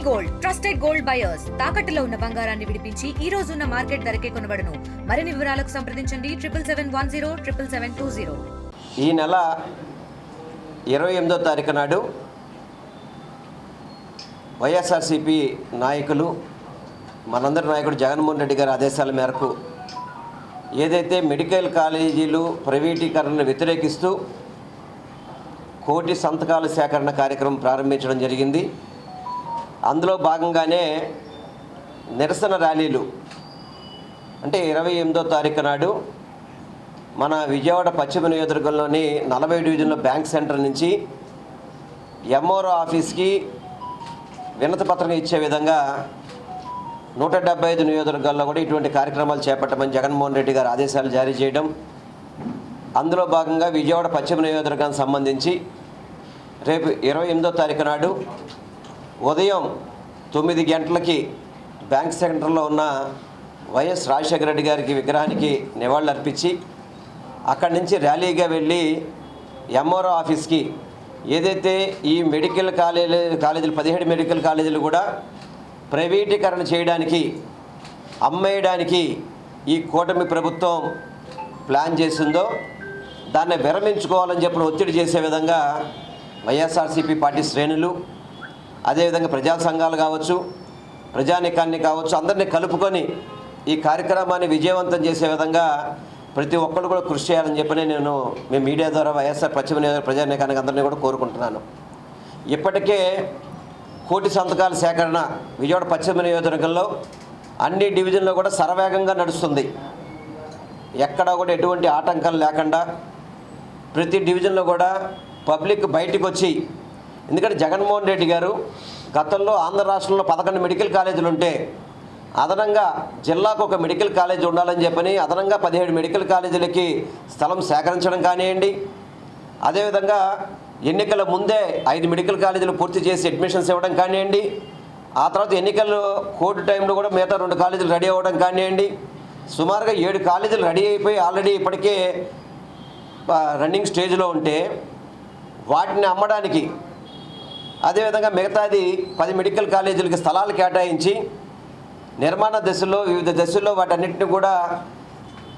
Gold trusted gold buyers తాకట్టులో ఉన్న బంగారాన్ని విడిపించి ఈ రోజు ఉన్న మార్కెట్ ధరకే కొనబడును. మరిన్ని వివరాలకు సంప్రదించండి 7771077720. ఈ నెల 28వ తారీఖు నాడు వైఎస్ఆర్సీపీ నాయకులు మనందరి నాయకుడు జగన్మోహన్ రెడ్డి గారి ఆదేశాల మేరకు ఏదైతే మెడికల్ కాలేజీలు ప్రైవేటీకరణను వ్యతిరేకిస్తూ 1 కోటి సంతకాల సేకరణ కార్యక్రమం ప్రారంభించడం జరిగింది. అందులో భాగంగానే నిరసన ర్యాలీలు అంటే 28వ తారీఖు నాడు మన విజయవాడ పశ్చిమ నియోజకవర్గంలోని 40 డివిజన్లో బ్యాంక్ సెంటర్ నుంచి ఎంఆర్ఓ ఆఫీస్కి వినతి పత్రం ఇచ్చే విధంగా 175 నియోజకవర్గాల్లో కూడా ఇటువంటి కార్యక్రమాలు చేపట్టమని జగన్మోహన్ రెడ్డి గారు ఆదేశాలు జారీ చేయడం, అందులో భాగంగా విజయవాడ పశ్చిమ నియోజకవర్గానికి సంబంధించి రేపు 28వ తారీఖు నాడు ఉదయం 9 గంటలకి బ్యాంక్ సెంటర్లో ఉన్న వైఎస్ రాజశేఖర రెడ్డి గారికి విగ్రహానికి నివాళులర్పించి అక్కడి నుంచి ర్యాలీగా వెళ్ళి ఎంఆర్ఓ ఆఫీస్కి ఏదైతే ఈ మెడికల్ కాలేజీలు 17 మెడికల్ కాలేజీలు కూడా ప్రైవేటీకరణ చేయడానికి అమ్మేయడానికి ఈ కూటమి ప్రభుత్వం ప్లాన్ చేసిందో దాన్ని విరమించుకోవాలని చెప్పిన ఒత్తిడి చేసే విధంగా వైఎస్ఆర్సీపీ పార్టీ శ్రేణులు, అదేవిధంగా ప్రజా సంఘాలు కావచ్చు, ప్రజానీకాన్ని కావచ్చు, అందరినీ కలుపుకొని ఈ కార్యక్రమాన్ని విజయవంతం చేసే విధంగా ప్రతి ఒక్కరు కూడా కృషి చేయాలని చెప్పని నేను మీ మీడియా ద్వారా వైఎస్ఆర్ పశ్చిమ నియోజకవర్గ ప్రజానీకానికి అందరినీ కూడా కోరుకుంటున్నాను. ఇప్పటికే 1 కోటి సంతకాల సేకరణ విజయవాడ పశ్చిమ నియోజకవర్గంలో అన్ని డివిజన్లో కూడా శరవేగంగా నడుస్తుంది. ఎక్కడా కూడా ఎటువంటి ఆటంకాలు లేకుండా ప్రతి డివిజన్లో కూడా పబ్లిక్ బయటకు వచ్చి, ఎందుకంటే జగన్మోహన్ రెడ్డి గారు గతంలో ఆంధ్ర రాష్ట్రంలో 11 మెడికల్ కాలేజీలు ఉంటే అదనంగా జిల్లాకు ఒక మెడికల్ కాలేజీ ఉండాలని చెప్పని అదనంగా 17 మెడికల్ కాలేజీలకి స్థలం సేకరించడం కానివ్వండి, అదేవిధంగా ఎన్నికల ముందే 5 మెడికల్ కాలేజీలు పూర్తి చేసి అడ్మిషన్స్ ఇవ్వడం కానివ్వండి, ఆ తర్వాత ఎన్నికలు కోడ్ టైంలో కూడా మిగతా 2 కాలేజీలు రెడీ అవ్వడం కానివ్వండి, సుమారుగా 7 కాలేజీలు రెడీ అయిపోయి ఆల్రెడీ ఇప్పటికే రన్నింగ్ స్టేజ్లో ఉంటే వాటిని అమ్మడానికి, అదేవిధంగా మిగతాది 10 మెడికల్ కాలేజీలకి స్థలాలు కేటాయించి నిర్మాణ దశలో వివిధ దశల్లో వాటన్నిటిని కూడా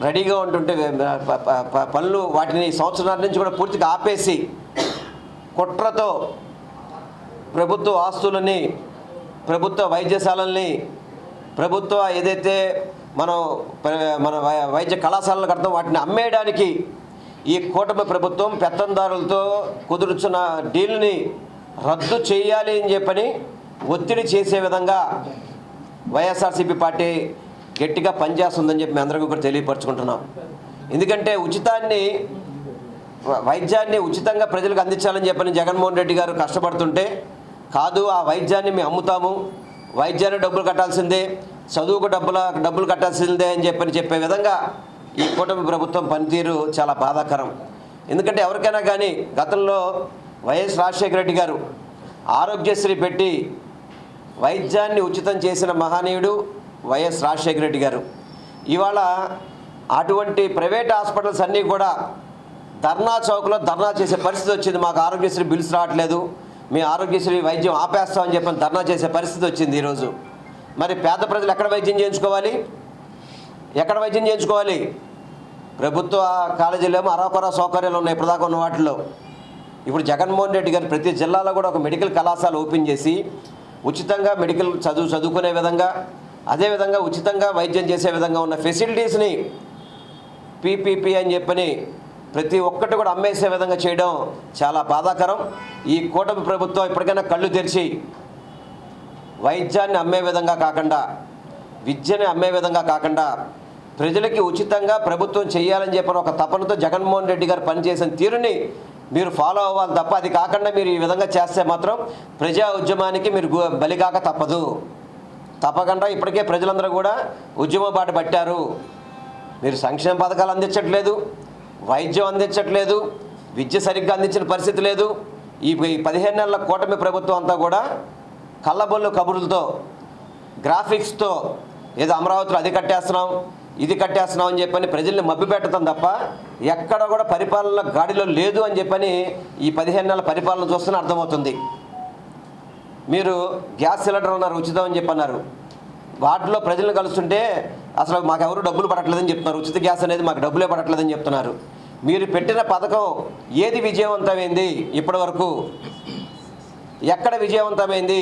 రెడీగా ఉంటుంటే పనులు వాటిని సంవత్సరాల నుంచి కూడా పూర్తిగా ఆపేసి కుట్రతో ప్రభుత్వ ఆస్తులని, ప్రభుత్వ వైద్యశాలల్ని, ప్రభుత్వ ఏదైతే మన వైద్య కళాశాలలు కడతాం వాటిని అమ్మేయడానికి ఈ కూటమి ప్రభుత్వం పెత్తందారులతో కుదుర్చున్న డీల్ని రద్దు చేయాలి అని చెప్పని ఒత్తిడి చేసే విధంగా వైఎస్ఆర్సీపీ పార్టీ గట్టిగా పనిచేస్తుందని చెప్పి మీ అందరికీ కూడా తెలియపరచుకుంటున్నాం. ఎందుకంటే వైద్యాన్ని ఉచితంగా ప్రజలకు అందించాలని చెప్పని జగన్మోహన్ రెడ్డి గారు కష్టపడుతుంటే, కాదు ఆ వైద్యాన్ని మేము అమ్ముతాము, వైద్యాన్ని డబ్బులు కట్టాల్సిందే, చదువుకు డబ్బులు కట్టాల్సిందే అని చెప్పే విధంగా ఈ కూటమి ప్రభుత్వం పనితీరు చాలా బాధాకరం. ఎందుకంటే ఎవరికైనా కానీ గతంలో వైఎస్ రాజశేఖర రెడ్డి గారు ఆరోగ్యశ్రీ పెట్టి వైద్యాన్ని ఉచితం చేసిన మహనీయుడు వైఎస్ రాజశేఖర రెడ్డి గారు. ఇవాళ అటువంటి ప్రైవేట్ హాస్పిటల్స్ అన్నీ కూడా ధర్నా చౌక్లో ధర్నా చేసే పరిస్థితి వచ్చింది. మాకు ఆరోగ్యశ్రీ బిల్స్ రావట్లేదు, మీ ఆరోగ్యశ్రీ వైద్యం ఆపేస్తామని చెప్పని ధర్నా చేసే పరిస్థితి వచ్చింది ఈరోజు. మరి పేద ప్రజలు ఎక్కడ వైద్యం చేయించుకోవాలి? ప్రభుత్వ కాలేజీలేమో అరాకొరా సౌకర్యాలు ఉన్నాయి ఇప్పటిదాకా ఉన్న వాటిలో. ఇప్పుడు జగన్మోహన్ రెడ్డి గారు ప్రతి జిల్లాలో కూడా ఒక మెడికల్ కళాశాల ఓపెన్ చేసి ఉచితంగా మెడికల్ చదువుకునే విధంగా, అదేవిధంగా ఉచితంగా వైద్యం చేసే విధంగా ఉన్న ఫెసిలిటీస్ని పీపీపీ అని చెప్పని ప్రతి ఒక్కటి కూడా అమ్మేసే విధంగా చేయడం చాలా బాధాకరం. ఈ కూటమి ప్రభుత్వం ఇప్పటికైనా కళ్ళు తెరిచి వైద్యాన్ని అమ్మే విధంగా కాకుండా, విద్యని అమ్మే విధంగా కాకుండా ప్రజలకి ఉచితంగా ప్రభుత్వం చేయాలని చెప్పిన ఒక తపనతో జగన్మోహన్ రెడ్డి గారు పనిచేసిన తీరుని మీరు ఫాలో అవ్వాలి తప్ప, అది కాకుండా మీరు ఈ విధంగా చేస్తే మాత్రం ప్రజా ఉద్యమానికి మీరు బలికాక తప్పకుండా ఇప్పటికే ప్రజలందరూ కూడా ఉద్యమ బాట పట్టారు. మీరు సంక్షేమ పథకాలు అందించట్లేదు, వైద్యం అందించట్లేదు, విద్య సరిగ్గా అందించిన పరిస్థితి లేదు. ఈ 15 నెలల కూటమి ప్రభుత్వం అంతా కూడా కళ్ళబొల్లు కబుర్లతో, గ్రాఫిక్స్తో ఏదో అమరావతిలో అది కట్టేస్తున్నాం, ఇది కట్టేస్తున్నాం అని చెప్పని ప్రజల్ని మభ్యపెట్టడం తప్ప ఎక్కడ కూడా పరిపాలన గాడిలో లేదు అని చెప్పని ఈ 15 నెలల పరిపాలన చూస్తూనే అర్థమవుతుంది. మీరు గ్యాస్ సిలిండర్ ఉన్నారు ఉచితం అని చెప్పి అన్నారు. వాటిలో ప్రజలను కలుస్తుంటే అసలు మాకెవరు డబ్బులు పడట్లేదని చెప్తున్నారు. ఉచిత గ్యాస్ అనేది మాకు డబ్బులే పడట్లేదని చెప్తున్నారు. మీరు పెట్టిన పథకం ఏది విజయవంతమైంది? ఇప్పటి వరకు ఎక్కడ విజయవంతమైంది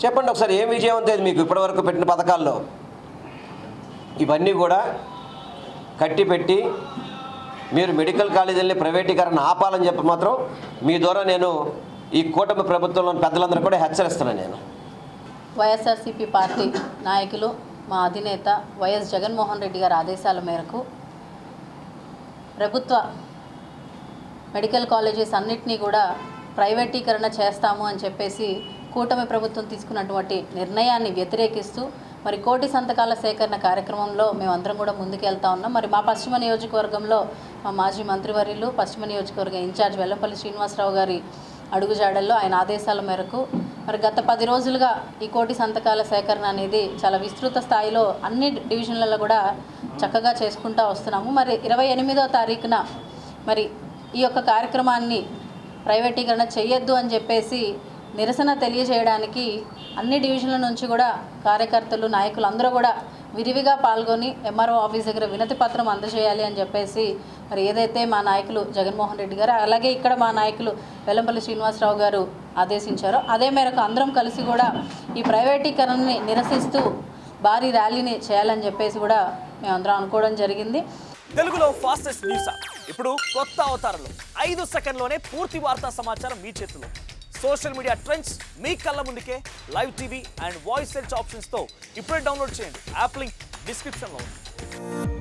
చెప్పండి ఒకసారి. ఏం విజయవంతమైంది మీకు ఇప్పటివరకు పెట్టిన పథకాల్లో? ఇవన్నీ కూడా కట్టిపెట్టి మీరు మెడికల్ కాలేజీలని ప్రైవేటీకరణ ఆపాలని చెప్పి మాత్రం మీ ద్వారా నేను ఈ కూటమి ప్రభుత్వంలోని పెద్దలందరూ కూడా హెచ్చరిస్తున్నాను. నేను వైఎస్ఆర్సీపీ పార్టీ నాయకులు మా అధినేత వైఎస్ జగన్మోహన్ రెడ్డి గారి ఆదేశాల మేరకు ప్రభుత్వ మెడికల్ కాలేజెస్ అన్నిటినీ కూడా ప్రైవేటీకరణ చేస్తాము అని చెప్పేసి కూటమి ప్రభుత్వం తీసుకున్నటువంటి నిర్ణయాన్ని వ్యతిరేకిస్తూ మరి కోటి సంతకాల సేకరణ కార్యక్రమంలో మేమందరం కూడా ముందుకెళ్తా ఉన్నాం. మరి మా పశ్చిమ నియోజకవర్గంలో మా మాజీ మంత్రివర్యులు పశ్చిమ నియోజకవర్గ ఇన్ఛార్జ్ వెల్లంపల్లి శ్రీనివాసరావు గారి అడుగుజాడల్లో ఆయన ఆదేశాల మేరకు మరి గత 10 రోజులుగా ఈ కోటి సంతకాల సేకరణ అనేది చాలా విస్తృత స్థాయిలో అన్ని డివిజన్లలో కూడా చక్కగా చేసుకుంటూ వస్తున్నాము. మరి 28వ తారీఖున మరి ఈ యొక్క కార్యక్రమాన్ని ప్రైవేటీకరణ చేయొద్దు అని చెప్పేసి నిరసన తెలియజేయడానికి అన్ని డివిజన్ల నుంచి కూడా కార్యకర్తలు నాయకులు అందరూ కూడా విరివిగా పాల్గొని ఎంఆర్ఓ ఆఫీస్ దగ్గర వినతి పత్రం అందజేయాలి అని చెప్పేసి మరి ఏదైతే మా నాయకులు జగన్మోహన్ రెడ్డి గారు అలాగే ఇక్కడ మా నాయకులు వెల్లంపల్లి శ్రీనివాసరావు గారు ఆదేశించారో అదే మేరకు అందరం కలిసి కూడా ఈ ప్రైవేటీకరణని నిరసిస్తూ భారీ ర్యాలీని చేయాలని చెప్పేసి కూడా మేమందరం అనుకోవడం జరిగింది. తెలుగులో ఫాస్టెస్ట్ న్యూస్ ఇప్పుడు కొత్త అవతారంలో 5 సెకండ్లోనే పూర్తి వార్తా సమాచారం మీ చేతిలో. సోషల్ మీడియా ట్రెండ్స్ మీ కళ్ళ ముందుకే live TV and voice search ఆప్షన్స్తో ఇప్పుడే డౌన్లోడ్ చేయండి. యాప్ లింక్ డిస్క్రిప్షన్లో ఉంది.